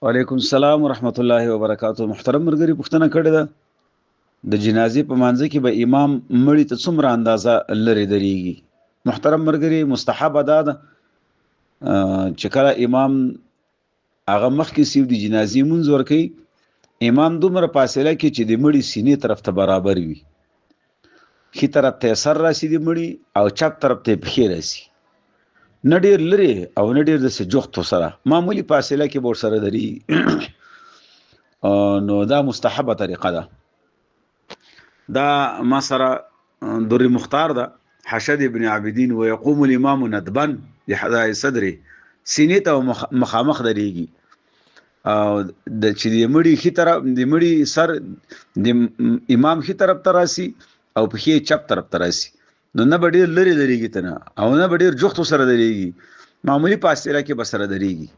وعلیکم السلام ورحمت الله وبرکاتو. محترم مرګري پښتنه کړې ده د جنازې په مانځ کې به امام مړی ته څومره اندازه لري دريږي. محترم مرګري مستحب ادا ده چې کله امام هغه مخ کې سیو د جنازې مونږ ور کوي امام دومره فاصله کې چې د مړی سینې طرف ته برابر وي، خي طرف ته سر راسي د مړی او چپ طرف ته پښې راسي، نه ډیر لري او نه ډیر د سجوختو سره معمولی فاصله کې بور سره دري. نو دا مستحبه طریقه ده. دا ما سره در مختار ده حشد ابن عابدین ويقوم الامام ندبا بحذاء صدره، سینې ته مخامخ دريږي او د چې د مړی خي طرف د مړی سر د امام خي طرف ته راسي او پښې چپ طرف ته راسي، نو نه به ډیر لري دريږي ته نه او نه به ډیر جوختو سره دريږي، معمولی فاصله کې به سره دريږي.